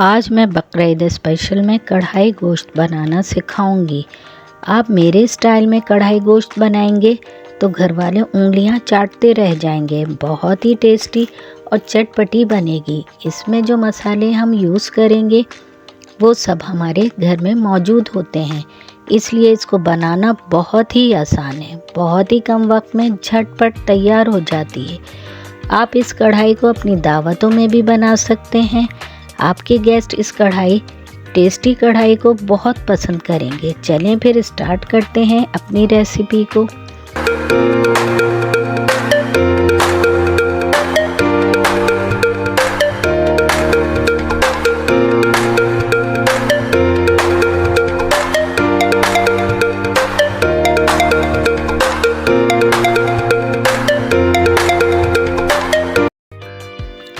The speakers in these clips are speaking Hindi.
आज मैं बकरीद स्पेशल में कढ़ाई गोश्त बनाना सिखाऊंगी। आप मेरे स्टाइल में कढ़ाई गोश्त बनाएंगे तो घर वाले उंगलियां चाटते रह जाएंगे। बहुत ही टेस्टी और चटपटी बनेगी। इसमें जो मसाले हम यूज़ करेंगे वो सब हमारे घर में मौजूद होते हैं, इसलिए इसको बनाना बहुत ही आसान है। बहुत ही कम वक्त में झटपट तैयार हो जाती है। आप इस कढ़ाई को अपनी दावतों में भी बना सकते हैं। आपके गेस्ट इस टेस्टी कढ़ाई को बहुत पसंद करेंगे। चलें फिर स्टार्ट करते हैं अपनी रेसिपी को।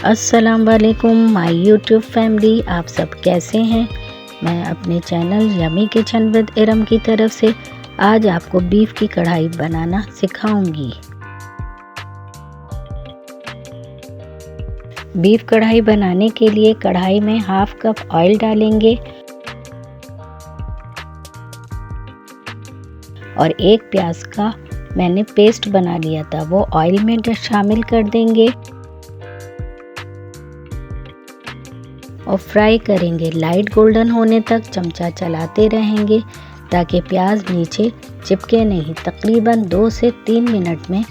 अस्सलाम वालेकुम माय यूट्यूब फैमिली, आप सब कैसे हैं। मैं अपने channel yummy kitchen with Iram की तरफ से आज आपको बीफ की कढ़ाई बनाना सिखाऊंगी। बीफ कढ़ाई बनाने के लिए कढ़ाई में हाफ कप ऑयल डालेंगे और एक प्याज का मैंने पेस्ट बना लिया था वो ऑयल में शामिल कर देंगे और फ्राई करेंगे। लाइट गोल्डन होने तक चमचा चलाते रहेंगे ताकि प्याज नीचे चिपके नहीं। तकरीबन 2 से 3 मिनट में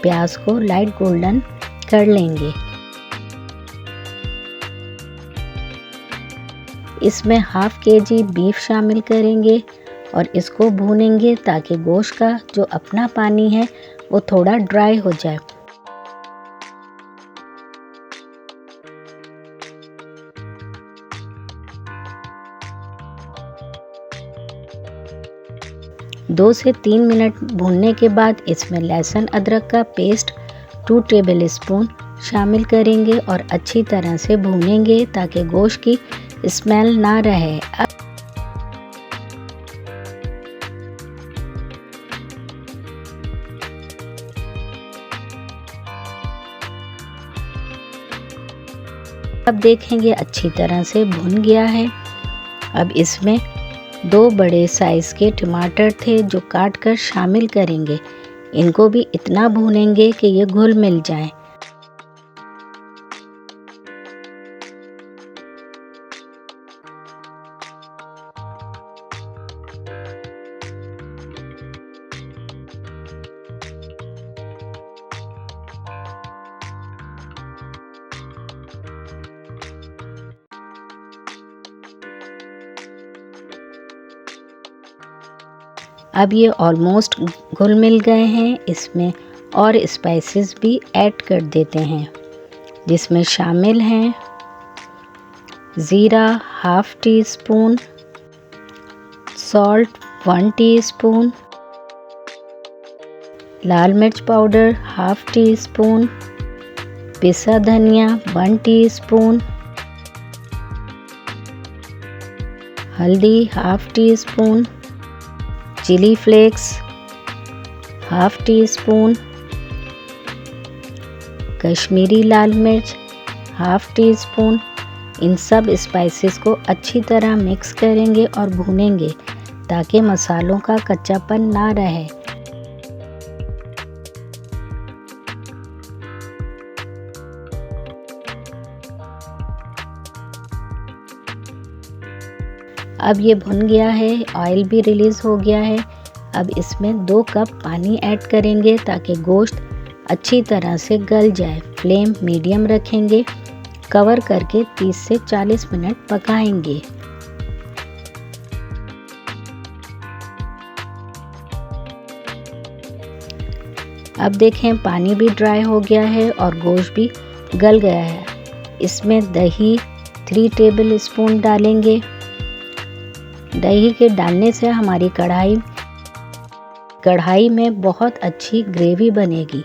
प्याज को लाइट गोल्डन कर लेंगे। इसमें हाफ केजी बीफ शामिल करेंगे और इसको भूनेंगे ताकि गोश्त का जो अपना पानी है वो थोड़ा ड्राई हो जाए। दो से 3 मिनट भूनने के बाद इसमें लहसुन अदरक का पेस्ट 2 टेबल स्पून शामिल करेंगे और अच्छी तरह से भूनेंगे ताकि गोश्त की स्मेल ना रहे। अब देखेंगे अच्छी तरह से भुन गया है। अब इसमें 2 बड़े साइज के टमाटर थे जो काट कर शामिल करेंगे। इनको भी इतना भूनेंगे कि ये घुल मिल जाए। अब ये ऑलमोस्ट घुल मिल गए हैं। इसमें और स्पाइसेस भी ऐड कर देते हैं जिसमें शामिल हैं ज़ीरा half teaspoon, salt 1 teaspoon, लाल मिर्च पाउडर हाफ टी स्पून, पिसा धनिया 1 टीस्पून, हल्दी half teaspoon, chilli flakes half teaspoon, Kashmiri लाल मिर्च हाफ टी स्पून। इन सब स्पाइसेस को अच्छी तरह मिक्स करेंगे और भूनेंगे ताकि मसालों का कच्चापन ना रहे। अब ये भुन गया है, ऑयल भी रिलीज़ हो गया है। अब इसमें 2 कप पानी ऐड करेंगे ताकि गोश्त अच्छी तरह से गल जाए। फ्लेम मीडियम रखेंगे। कवर करके 30 से 40 मिनट पकाएंगे। अब देखें पानी भी ड्राई हो गया है और गोश्त भी गल गया है। इसमें दही 3 टेबल स्पून डालेंगे। दही के डालने से हमारी कढ़ाई में बहुत अच्छी ग्रेवी बनेगी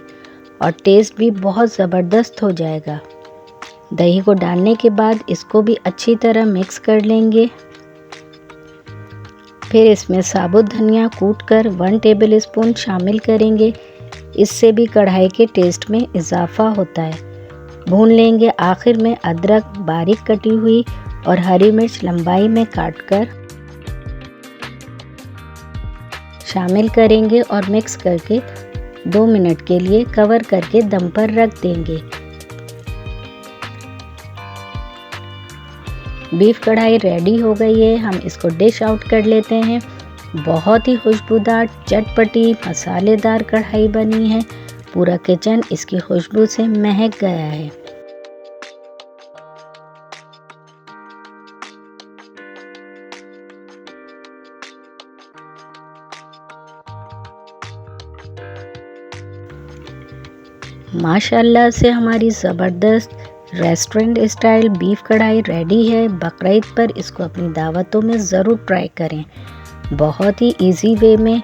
और टेस्ट भी बहुत ज़बरदस्त हो जाएगा। दही को डालने के बाद इसको भी अच्छी तरह मिक्स कर लेंगे। फिर इसमें साबुत धनिया कूटकर 1 टेबल स्पून शामिल करेंगे। इससे भी कढ़ाई के टेस्ट में इजाफा होता है। भून लेंगे। आखिर में अदरक बारीक कटी हुई और हरी मिर्च लंबाई में काटकर शामिल करेंगे और मिक्स करके 2 मिनट के लिए कवर करके दम पर रख देंगे। बीफ कढ़ाई रेडी हो गई है। हम इसको डिश आउट कर लेते हैं। बहुत ही खुशबूदार, चटपटी, मसालेदार कढ़ाई बनी है। पूरा किचन इसकी खुशबू से महक गया है। माशाल्लाह से हमारी ज़बरदस्त रेस्टोरेंट स्टाइल बीफ कढ़ाई रेडी है। बकरीद पर इसको अपनी दावतों में ज़रूर ट्राई करें। बहुत ही इजी वे में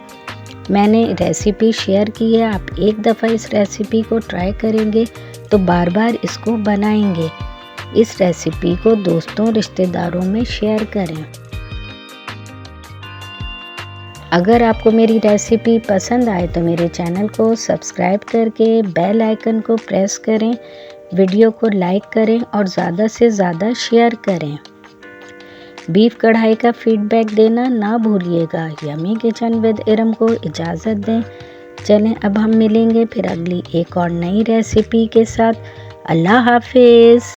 मैंने रेसिपी शेयर की है। आप एक दफ़ा इस रेसिपी को ट्राई करेंगे तो बार बार इसको बनाएंगे। इस रेसिपी को दोस्तों रिश्तेदारों में शेयर करें। अगर आपको मेरी रेसिपी पसंद आए तो मेरे चैनल को सब्सक्राइब करके बेल आइकन को प्रेस करें, वीडियो को लाइक करें और ज़्यादा से ज़्यादा शेयर करें। बीफ कढ़ाई का फीडबैक देना ना भूलिएगा। यमी किचन विद इरम को इजाज़त दें। चलें अब हम मिलेंगे फिर अगली एक और नई रेसिपी के साथ। अल्लाह हाफिज़।